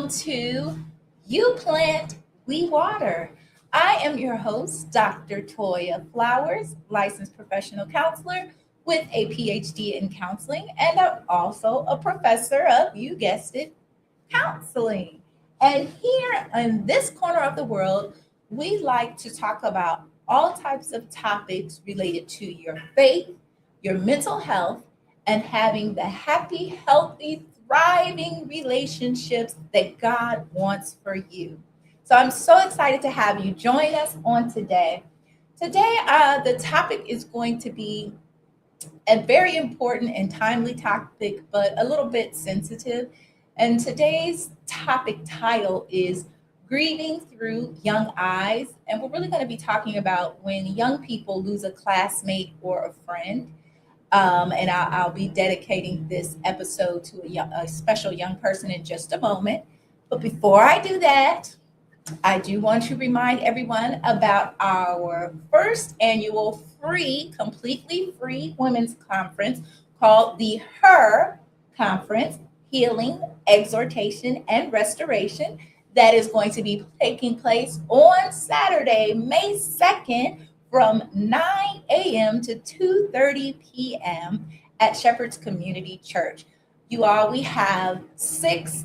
welcome to You Plant, We Water. I am your host, Dr. Toya Flowers, licensed professional counselor with a PhD in counseling, and I'm also a professor of, you guessed it, counseling. And here in this corner of the world, we like to talk about all types of topics related to your faith, your mental health, and having the happy, healthy, thriving relationships that God wants for you. So I'm so excited to have you join us on today. Today, the topic is going to be a very important and timely topic, but a little bit sensitive. And today's topic title is Grieving Through Young Eyes. And we're really going to be talking about when young people lose a classmate or a friend. And I'll be dedicating this episode to a special young person in just a moment. But before I do that, I do want to remind everyone about our first annual completely free women's conference called the HER Conference, Healing, Exhortation, and Restoration, that is going to be taking place on Saturday, May 2nd from 9 a.m. to 2:30 p.m. at Shepherd's Community Church. You all, we have 6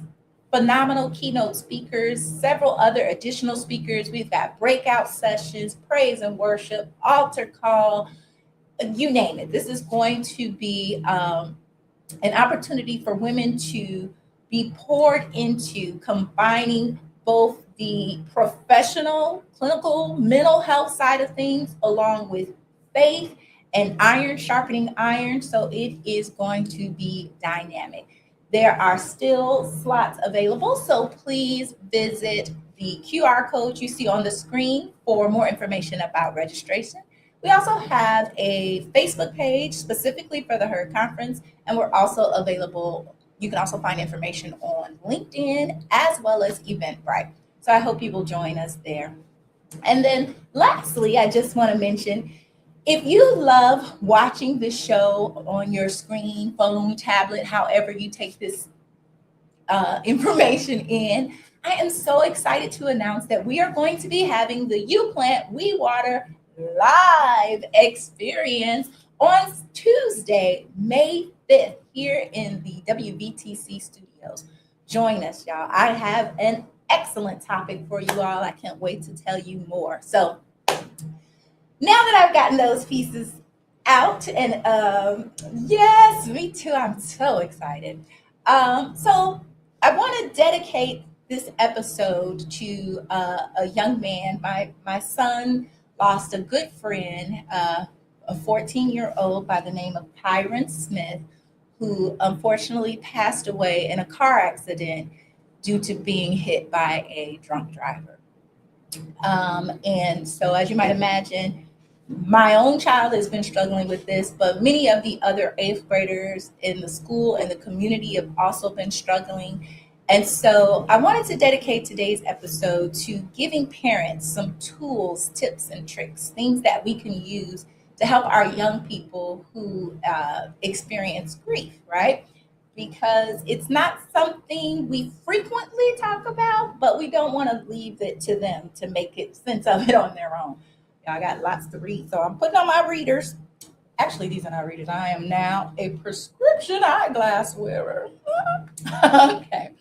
phenomenal keynote speakers, several other additional speakers. We've got breakout sessions, praise and worship, altar call, you name it. This is going to be an opportunity for women to be poured into, combining both the professional, clinical, mental health side of things along with faith and iron sharpening iron. So it is going to be dynamic. There are still slots available, so please visit the QR code you see on the screen for more information about registration. We also have a Facebook page specifically for the HER conference, and we're also available. You can also find information on LinkedIn as well as Eventbrite. So I hope you will join us there. And then lastly, I just want to mention, if you love watching this show on your screen, phone, tablet, however you take this information in, I am so excited to announce that we are going to be having the You Plant, We Water live experience on Tuesday, May 5th, here in the WVTC studios. Join us, y'all. I have an excellent topic for you all. I can't wait to tell you more. So now that I've gotten those pieces out, and yes, me too, I'm so excited. So I want to dedicate this episode to a young man. My son lost a good friend, a 14-year-old by the name of Tyron Smith, who unfortunately passed away in a car accident due to being hit by a drunk driver. And so, as you might imagine, my own child has been struggling with this, but many of the other 8th graders in the school and the community have also been struggling. And so I wanted to dedicate today's episode to giving parents some tools, tips, and tricks, things that we can use to help our young people who experience grief, right? Because it's not something we frequently talk about, but we don't want to leave it to them to make it sense of it on their own. I got lots to read, so I'm putting on my readers. Actually, these are not readers. I am now a prescription eyeglass wearer. Okay.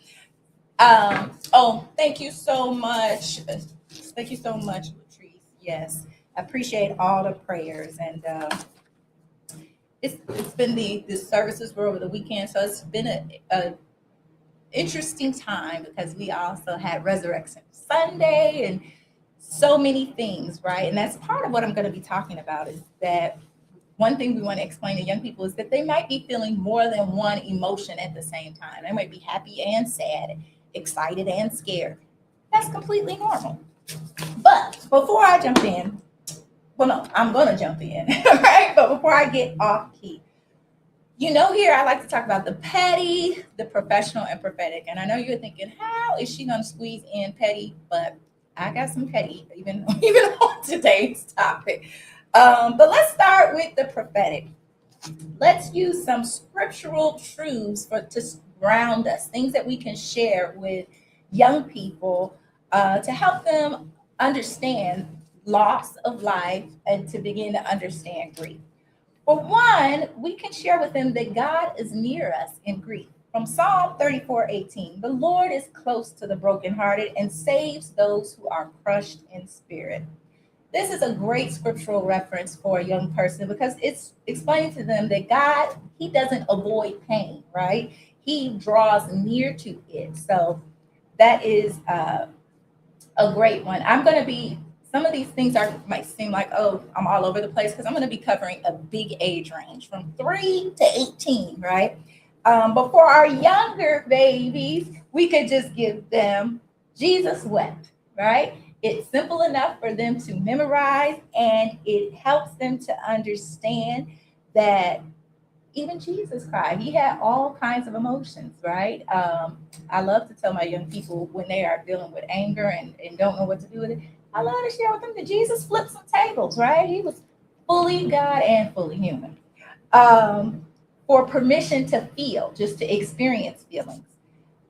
Thank you so much. Thank you so much, Latrice. Yes, I appreciate all the prayers. And it's been the services were over the weekend, so it's been a interesting time because we also had Resurrection Sunday and so many things, right? And that's part of what I'm going to be talking about, is that one thing we want to explain to young people is that they might be feeling more than one emotion at the same time. They might be happy and sad, excited and scared. That's completely normal. But before I jump in, well, no, I'm going to jump in, right? But before I get off key, here I like to talk about the petty, the professional, and prophetic. And I know you're thinking, how is she going to squeeze in petty? But I got some petty, even on today's topic. But let's start with the prophetic. Let's use some scriptural truths to ground us, things that we can share with young people to help them understand loss of life and to begin to understand grief. For one, we can share with them that God is near us in grief. From Psalm 34:18, the Lord is close to the brokenhearted and saves those who are crushed in spirit. This is a great scriptural reference for a young person because it's explaining to them that God, He doesn't avoid pain, right? He draws near to it. So that is a great one. I'm going to be, some of these things might seem like, oh, I'm all over the place because I'm going to be covering a big age range from 3 to 18, right? But for our younger babies, we could just give them Jesus wept, right? It's simple enough for them to memorize, and it helps them to understand that even Jesus cried. He had all kinds of emotions, right? I love to tell my young people when they are dealing with anger and don't know what to do with it, I love to share with them that Jesus flipped some tables, right? He was fully God and fully human. For permission to feel, just to experience feelings.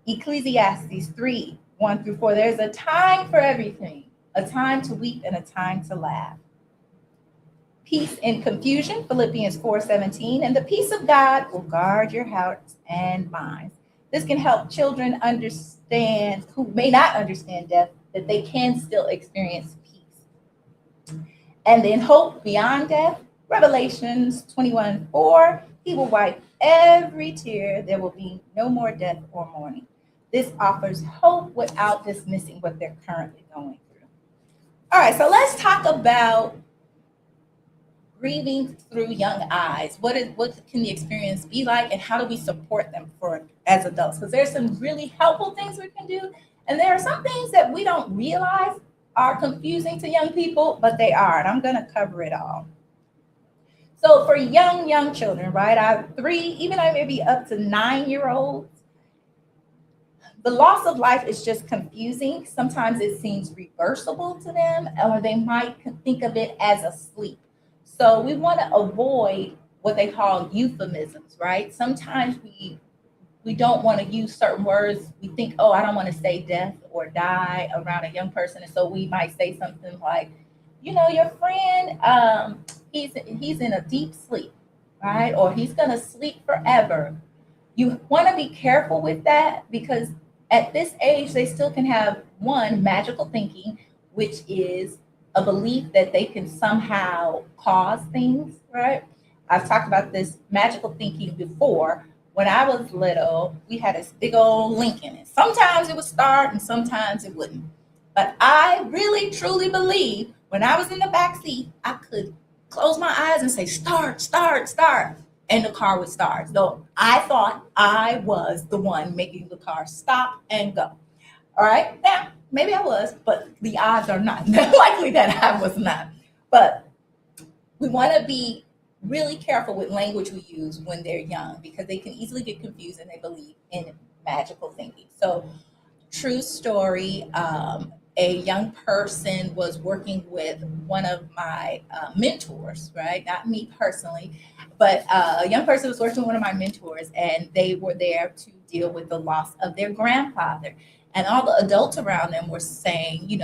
Ecclesiastes 3:1-4. There's a time for everything, a time to weep and a time to laugh. Peace in confusion, Philippians 4:17. And the peace of God will guard your hearts and minds. This can help children understand, who may not understand death, that they can still experience peace. And then hope beyond death, Revelations 21:4. He will wipe every tear. There will be no more death or mourning. This offers hope without dismissing what they're currently going through. All right, so let's talk about grieving through young eyes. What can the experience be like, and how do we support them as adults? Because there's some really helpful things we can do, and there are some things that we don't realize are confusing to young people, but they are, and I'm going to cover it all. So for young children, right, I have 3, even I maybe up to 9-year-olds, the loss of life is just confusing. Sometimes it seems reversible to them, or they might think of it as a sleep. So we want to avoid what they call euphemisms, right? Sometimes we don't want to use certain words. We think, oh, I don't want to say death or die around a young person. And so we might say something like, your friend, he's in a deep sleep, right? Or he's going to sleep forever. You want to be careful with that because at this age, they still can have one, magical thinking, which is a belief that they can somehow cause things, right? I've talked about this magical thinking before. When I was little, we had this big old Lincoln, and sometimes it would start and sometimes it wouldn't. But I really, truly believe when I was in the back seat, I could close my eyes and say, start, start, start, and the car would start. So I thought I was the one making the car stop and go. All right. Now, maybe I was, but the odds are not likely that I was not. But we want to be really careful with language we use when they're young because they can easily get confused and they believe in magical thinking. So, true story. A young person was working with one of my mentors, right? Not me personally, but a young person was working with one of my mentors, and they were there to deal with the loss of their grandfather. And all the adults around them were saying, he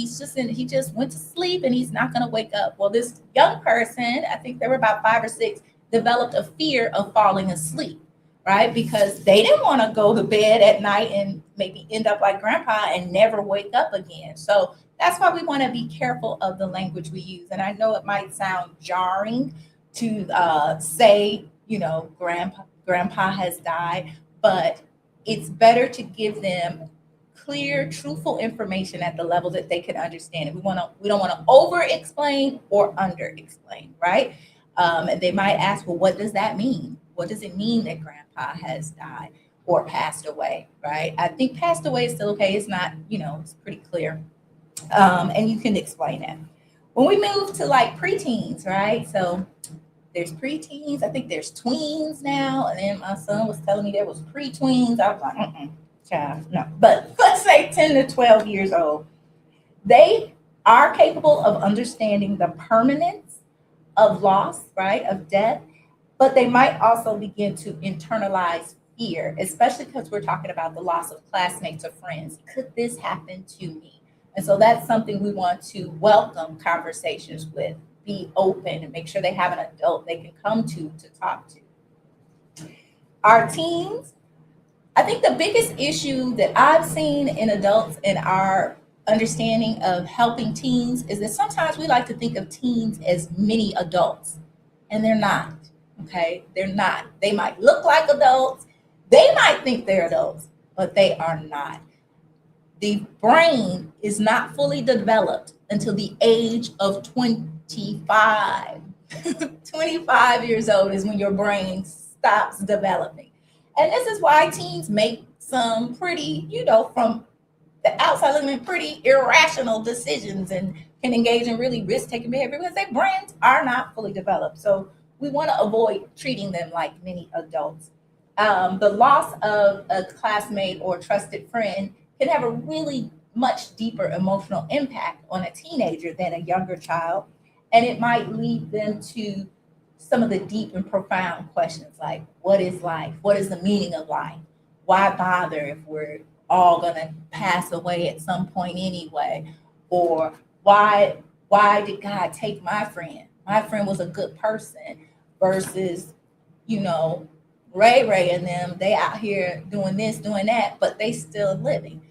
just went to sleep and he's not going to wake up. Well, this young person, I think they were about 5 or 6, developed a fear of falling asleep, right? Because they didn't want to go to bed at night and maybe end up like grandpa and never wake up again. So that's why we want to be careful of the language we use. And I know it might sound jarring to say, grandpa has died, but it's better to give them clear, truthful information at the level that they can understand it. We don't want to over explain or under explain, right? And they might ask, well, what does that mean? What does it mean that grandpa has died or passed away, right? I think passed away is still okay. It's not, it's pretty clear. And you can explain it. When we move to like preteens, right? So there's preteens. I think there's tweens now. And then my son was telling me there was pre-tweens. I was like, child, no. But let's say 10 to 12 years old. They are capable of understanding the permanence of loss, right, of death, but they might also begin to internalize fear, especially because we're talking about the loss of classmates or friends. Could this happen to me? And so that's something we want to welcome conversations with, be open, and make sure they have an adult they can come to talk to. Our teens, I think the biggest issue that I've seen in adults in our understanding of helping teens is that sometimes we like to think of teens as mini adults, and they're not. Okay, they're not. They might look like adults, they might think they're adults, but they are not. The brain is not fully developed until the age of 25. 25 years old is when your brain stops developing. And this is why teens make some pretty, from the outside looking in, pretty irrational decisions and can engage in really risk-taking behavior because their brains are not fully developed. So we want to avoid treating them like mini adults. The loss of a classmate or trusted friend can have a really much deeper emotional impact on a teenager than a younger child. And it might lead them to some of the deep and profound questions like, what is life? What is the meaning of life? Why bother if we're all going to pass away at some point anyway? Or why did God take my friend? My friend was a good person versus, Ray and them, they out here doing this, doing that, but they still living.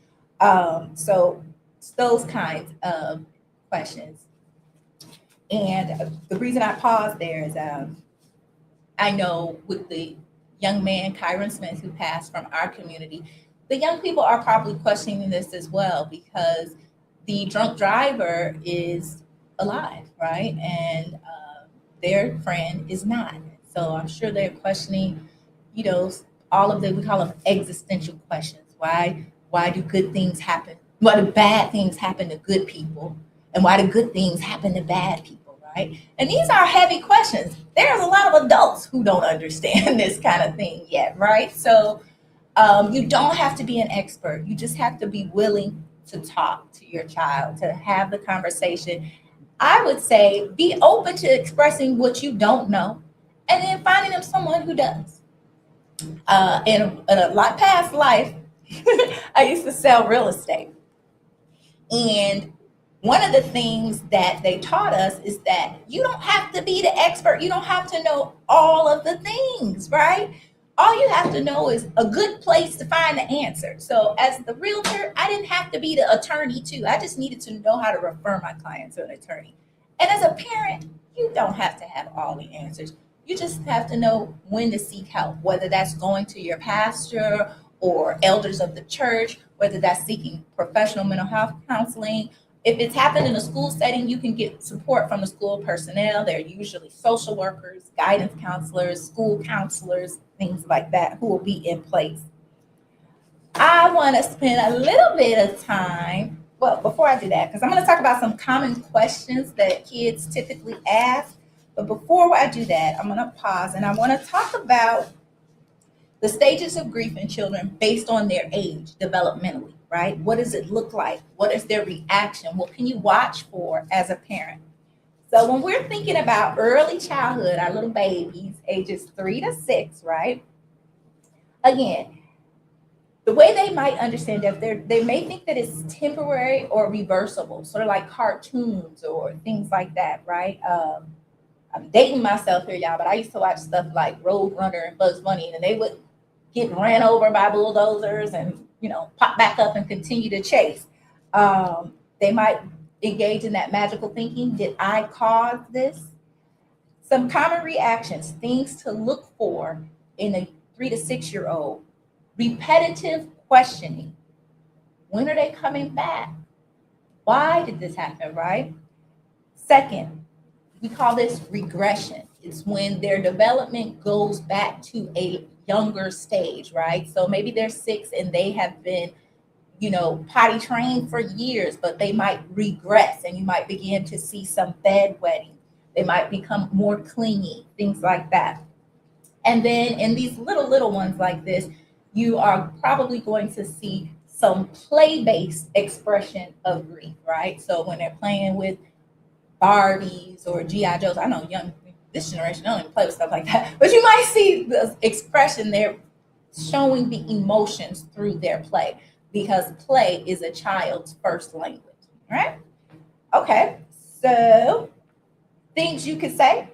So it's those kinds of questions. And the reason I paused there is I know with the young man, Kyron Smith, who passed from our community, the young people are probably questioning this as well because the drunk driver is alive, right? And their friend is not. So I'm sure they're questioning, all of the, we call them existential questions. Why do good things happen? Why do bad things happen to good people? And why do good things happen to bad people, right? And these are heavy questions. There's a lot of adults who don't understand this kind of thing yet, right? So you don't have to be an expert. You just have to be willing to talk to your child, to have the conversation. I would say be open to expressing what you don't know and then finding them someone who does. In a lot past life, I used to sell real estate. And one of the things that they taught us is that you don't have to be the expert. You don't have to know all of the things, right? All you have to know is a good place to find the answer. So as the realtor, I didn't have to be the attorney too. I just needed to know how to refer my client to an attorney. And as a parent, you don't have to have all the answers. You just have to know when to seek help, whether that's going to your pastor or elders of the church, whether that's seeking professional mental health counseling. If it's happened in a school setting, you can get support from the school personnel. They're usually social workers, guidance counselors, school counselors, things like that, who will be in place. I want to spend a little bit of time, well, before I do that, because I'm going to talk about some common questions that kids typically ask. But before I do that, I'm going to pause and I want to talk about the stages of grief in children based on their age developmentally, right? What does it look like? What is their reaction? What can you watch for as a parent? So when we're thinking about early childhood, our little babies, ages 3 to 6, right? Again, the way they might understand that they may think that it's temporary or reversible, sort of like cartoons or things like that, right? I'm dating myself here, y'all, but I used to watch stuff like Roadrunner and Bugs Bunny, and they would get ran over by bulldozers and, pop back up and continue to chase. They might engage in that magical thinking. Did I cause this? Some common reactions, things to look for in a 3 to 6 year old. Repetitive questioning. When are they coming back? Why did this happen, right? Second, we call this regression. It's when their development goes back to a younger stage, right? So maybe they're 6 and they have been, potty trained for years, but they might regress and you might begin to see some bedwetting. They might become more clingy, things like that. And then in these little ones like this, you are probably going to see some play-based expression of grief, right? So when they're playing with Barbies or G.I. Joes, I know this generation don't even play with stuff like that, but you might see the expression there showing the emotions through their play, because play is a child's first language, right? Okay, so things you could say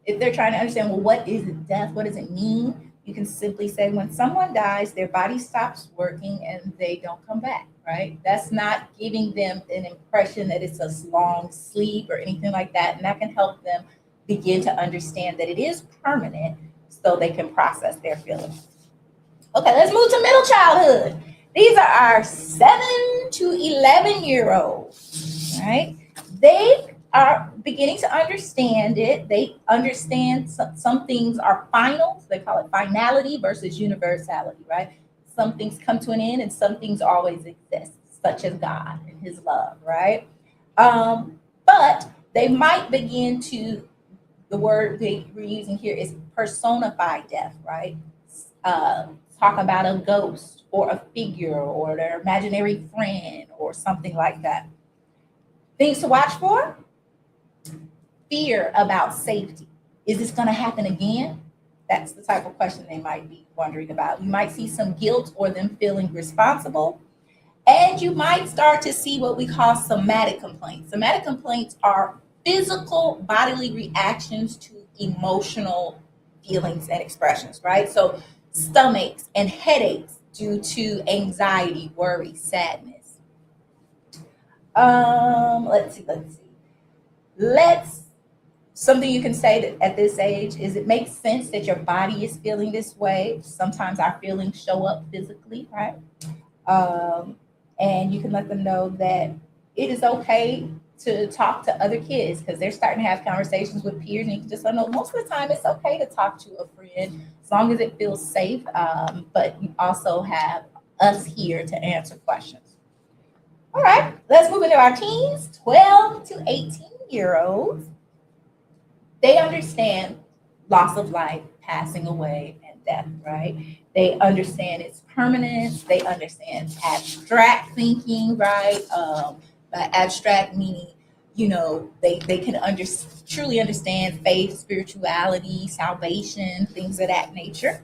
if they're trying to understand, well, what is death? What does it mean? You can simply say, when someone dies, their body stops working and they don't come back, right? That's not giving them an impression that it's a long sleep or anything like that. And that can help them begin to understand that it is permanent so they can process their feelings. Okay, let's move to middle childhood. These are our 7 to 11-year-olds, right? They are beginning to understand it. They understand some things are final. So they call it finality versus universality, right? Some things come to an end and some things always exist, such as God and his love, right? But they might begin to, the word we're using here is personify death, right? Talk about a ghost or a figure or their imaginary friend or something like that. Things to watch for: fear about safety. Is this going to happen again? That's the type of question they might be wondering about. You might see some guilt or them feeling responsible. And you might start to see what we call somatic complaints. Somatic complaints are physical bodily reactions to emotional feelings and expressions, right? So stomachs and headaches due to anxiety, worry, sadness. Let's something you can say that at this age is, it makes sense that your body is feeling this way. Sometimes our feelings show up physically, right? And you can let them know that it is okay to talk to other kids, because they're starting to have conversations with peers, and you can just let them know most of the time it's okay to talk to a friend as long as it feels safe. But you also have us here to answer questions. All right, let's move into our teens, 12 to 18-year-olds. They understand loss of life, passing away, and death, right? They understand its permanence. They understand abstract thinking, right? By abstract meaning, they can truly understand faith, spirituality, salvation, things of that nature.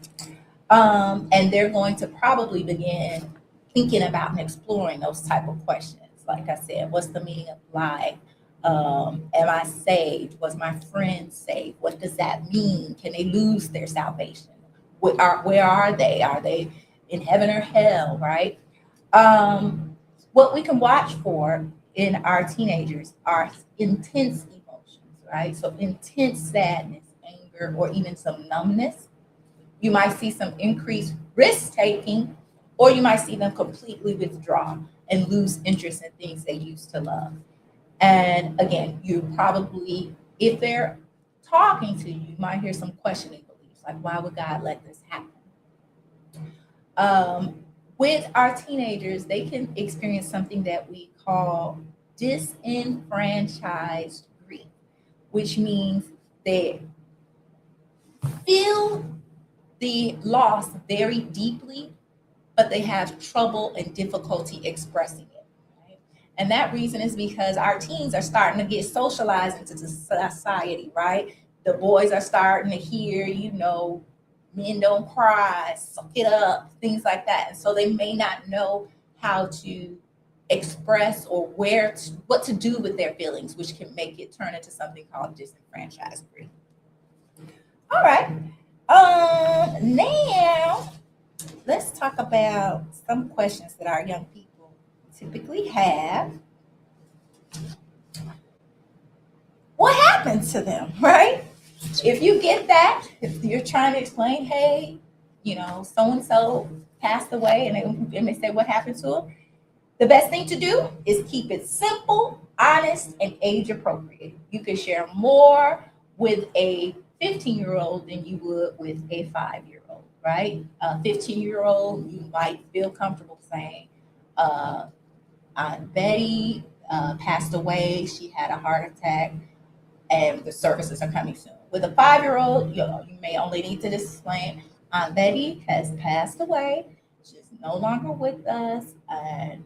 And they're going to probably begin thinking about and exploring those type of questions. Like I said, what's the meaning of life? Am I saved? Was my friend saved? What does that mean? Can they lose their salvation? Where are they? Are they in heaven or hell, right? What we can watch for in our teenagers are intense emotions, right? So intense sadness, anger, or even some numbness. You might see some increased risk taking, or you might see them completely withdraw and lose interest in things they used to love. And again, you probably, if they're talking to you, you might hear some questioning beliefs, like, why would God let this happen? With our teenagers, they can experience something that we call disenfranchised grief, which means they feel the loss very deeply, but they have trouble and difficulty expressing it. Right? And that reason is because our teens are starting to get socialized into society, right? The boys are starting to hear, men don't cry, suck it up, things like that. And so they may not know how to express or what to do with their feelings, which can make it turn into something called disenfranchised grief. All right. Now let's talk about some questions that our young people typically have. What happens to them, right? If you get that, if you're trying to explain, hey, so and so passed away, and they may say, what happened to them? The best thing to do is keep it simple, honest, and age appropriate. You can share more with a 15-year-old than you would with a 5-year-old, right? A 15-year-old, you might feel comfortable saying, Aunt Betty passed away. She had a heart attack, and the services are coming soon. With a 5-year-old, you may only need to explain, Aunt Betty has passed away. She's no longer with us, and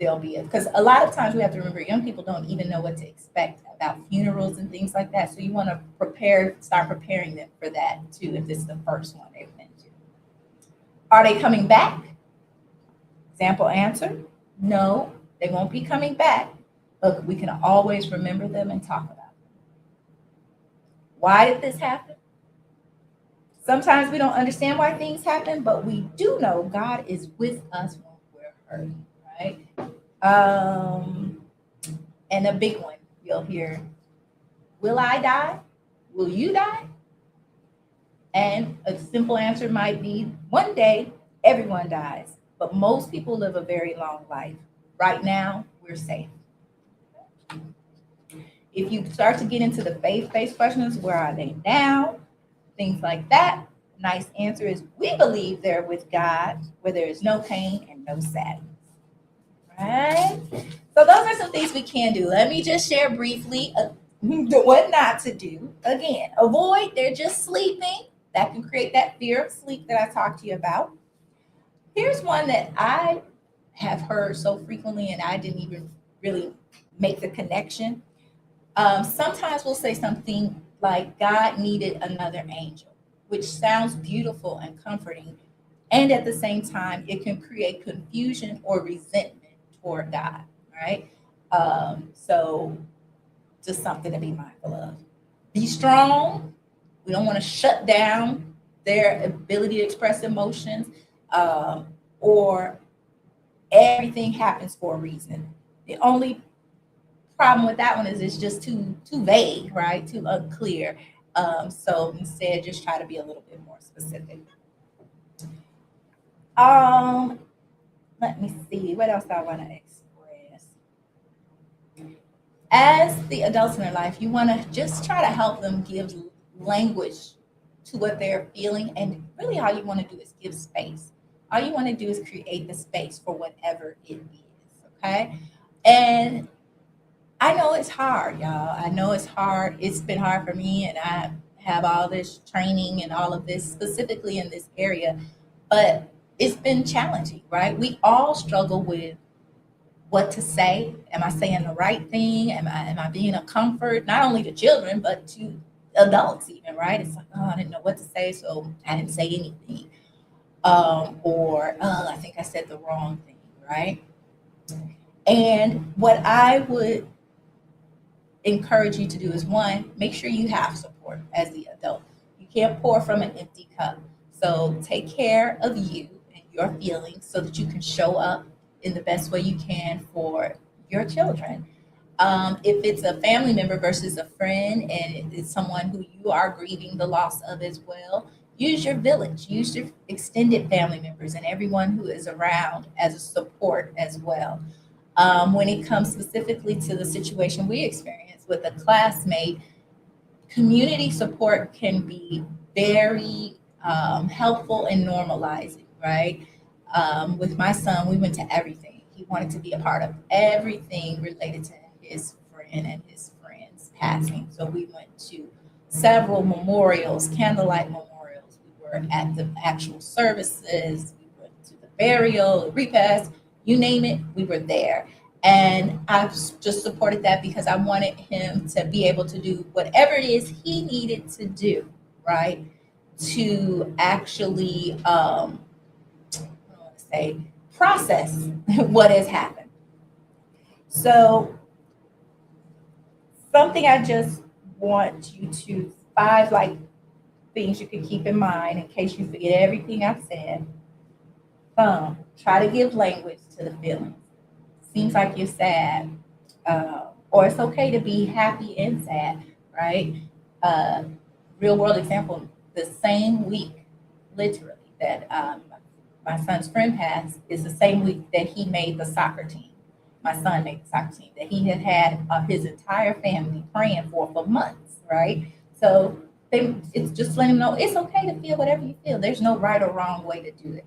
there'll be because a lot of times we have to remember young people don't even know what to expect about funerals and things like that. So you want to start preparing them for that too, if this is the first one they've been to. Are they coming back? Example answer, no, they won't be coming back, but we can always remember them and talk about them. Why did this happen? Sometimes we don't understand why things happen, but we do know God is with us when we're hurting, right? And a big one you'll hear, will I die? Will you die? And a simple answer might be one day everyone dies, but most people live a very long life. Right now, we're safe. If you start to get into the faith-based questions, where are they now? Things like that. Nice answer is we believe they're with God, where there is no pain and no sadness. Right? So those are some things we can do. Let me just share briefly what not to do. Again, avoid, they're just sleeping. That can create that fear of sleep that I talked to you about. Here's one that I have heard so frequently and I didn't even really make the connection. Sometimes we'll say something like God needed another angel, which sounds beautiful and comforting. And at the same time, it can create confusion or resentment toward God, right? So just something to be mindful of. Be strong. We don't want to shut down their ability to express emotions, or everything happens for a reason. The only problem with that one is it's just too vague, right? Too unclear. So instead, just try to be a little bit more specific. Let me see what else I want to express. As the adults in their life, you want to just try to help them give language to what they're feeling, and really all you want to do is give space. All you want to do is create the space for whatever it is, okay? And I know it's hard, y'all. I know it's hard. It's been hard for me, and I have all this training and all of this specifically in this area, but it's been challenging, right? We all struggle with what to say. Am I saying the right thing? Am I being a comfort, not only to children, but to adults even, right? It's like, oh, I didn't know what to say, so I didn't say anything. Or, oh, I think I said the wrong thing, right? And what I would encourage you to do is, one, make sure you have support as the adult. You can't pour from an empty cup. So take care of you and your feelings so that you can show up in the best way you can for your children. If it's a family member versus a friend and it's someone who you are grieving the loss of as well, use your village, use your extended family members and everyone who is around as a support as well. When it comes specifically to the situation we experienced with a classmate, community support can be very helpful in normalizing, right? With my son, we went to everything. He wanted to be a part of everything related to his friend and his friend's passing. So we went to several memorials, candlelight memorials. We were at the actual services. We went to the burial, the repast, you name it, we were there. And I've just supported that because I wanted him to be able to do whatever it is he needed to do, right? To actually, I want to say, process what has happened. So something I just want you to, 5 like things you can keep in mind in case you forget everything I've said. Try to give language to the feelings. Seems like you're sad, or it's okay to be happy and sad, right? Real world example, the same week, literally, that my son's friend passed is the same week that he made the soccer team. My son made the soccer team that he had his entire family praying for months, right? So it's just letting him know it's okay to feel whatever you feel. There's no right or wrong way to do it.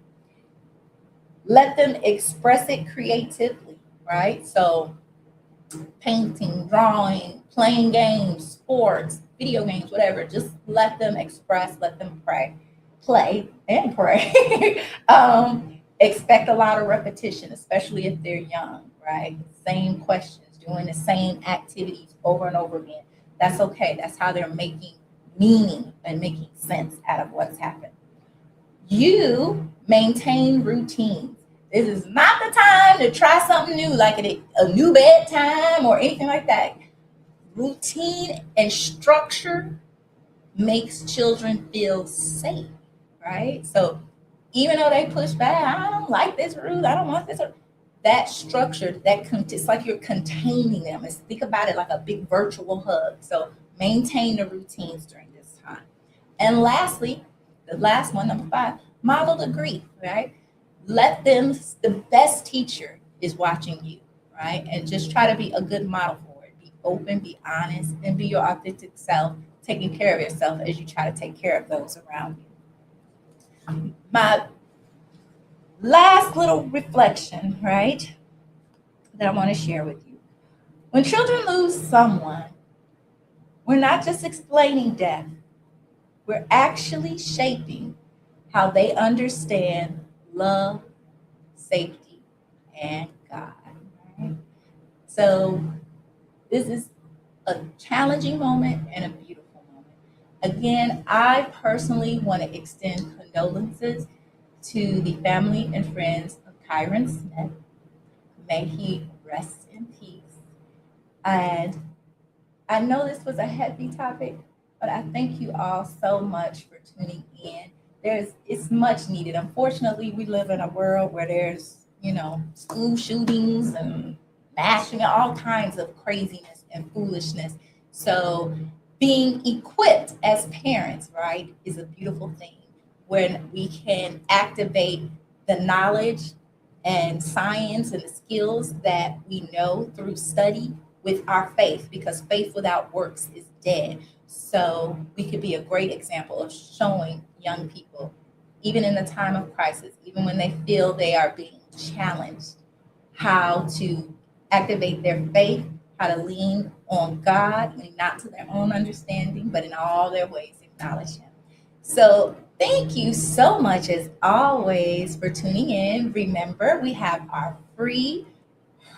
Let them express it creatively, right? So painting, drawing, playing games, sports, video games, whatever. Just let them express, let them play and pray. expect a lot of repetition, especially if they're young, right? Same questions, doing the same activities over and over again. That's okay. That's how they're making meaning and making sense out of what's happened. You maintain routines. This is not the time to try something new, like a new bedtime or anything like that. Routine and structure makes children feel safe, right? So even though they push back, I don't like this route, I don't want this. That structure, it's like you're containing them. Think about it like a big virtual hug. So maintain the routines during this time. And lastly, the last one, number 5, model the grief, right? Let them, the best teacher is watching you, right? And just try to be a good model for it. Be open, be honest, and be your authentic self, taking care of yourself as you try to take care of those around you. My last little reflection, right, that I want to share with you. When children lose someone, we're not just explaining death, we're actually shaping how they understand love, safety, and God. Right? So this is a challenging moment and a beautiful moment. Again, I personally want to extend condolences to the family and friends of Kyron Smith. May he rest in peace. And I know this was a heavy topic, but I thank you all so much for tuning in. It's much needed. Unfortunately, we live in a world where there's, school shootings and mashing and all kinds of craziness and foolishness. So being equipped as parents, right, is a beautiful thing when we can activate the knowledge and science and the skills that we know through study with our faith, because faith without works is dead. So we could be a great example of showing young people, even in the time of crisis, even when they feel they are being challenged, how to activate their faith, how to lean on God, not to their own understanding, but in all their ways acknowledge Him. So thank you so much, as always, for tuning in. Remember, we have our free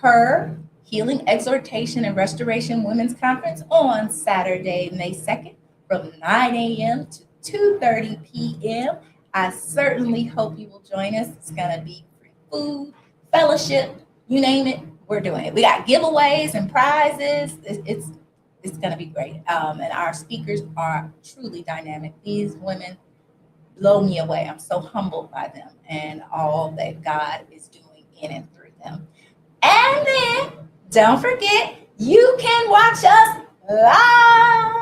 Her Healing, Exhortation, and Restoration Women's Conference on Saturday, May 2nd from 9 a.m. to 2:30 p.m. I certainly hope you will join us. It's going to be free food, fellowship, you name it, we're doing it. We got giveaways and prizes. It's going to be great. And our speakers are truly dynamic. These women blow me away. I'm so humbled by them and all that God is doing in and through them. And then, don't forget, you can watch us live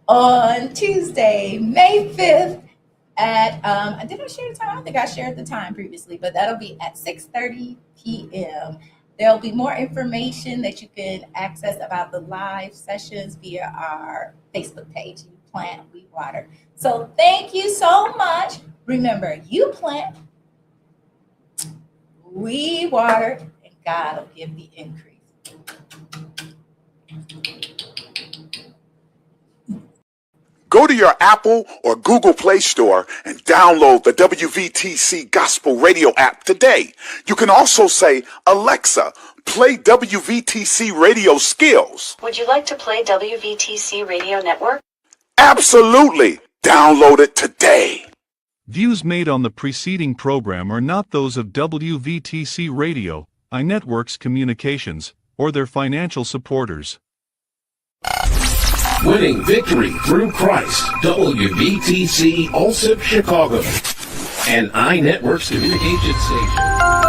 on Tuesday, May 5th at, did I share the time? I think I shared the time previously, but that'll be at 6:30 p.m. There'll be more information that you can access about the live sessions via our Facebook page, You Plant, We Water. So thank you so much. Remember, you plant, we water, and God will give the increase. Go to your Apple or Google Play Store and download the WVTC Gospel Radio app today. You can also say, Alexa, play WVTC Radio Skills. Would you like to play WVTC Radio Network? Absolutely. Download it today. Views made on the preceding program are not those of WVTC Radio, iNetworks Communications, or their financial supporters. Winning victory through Christ, WVTC Allsip Chicago, and iNetworks Communications Station.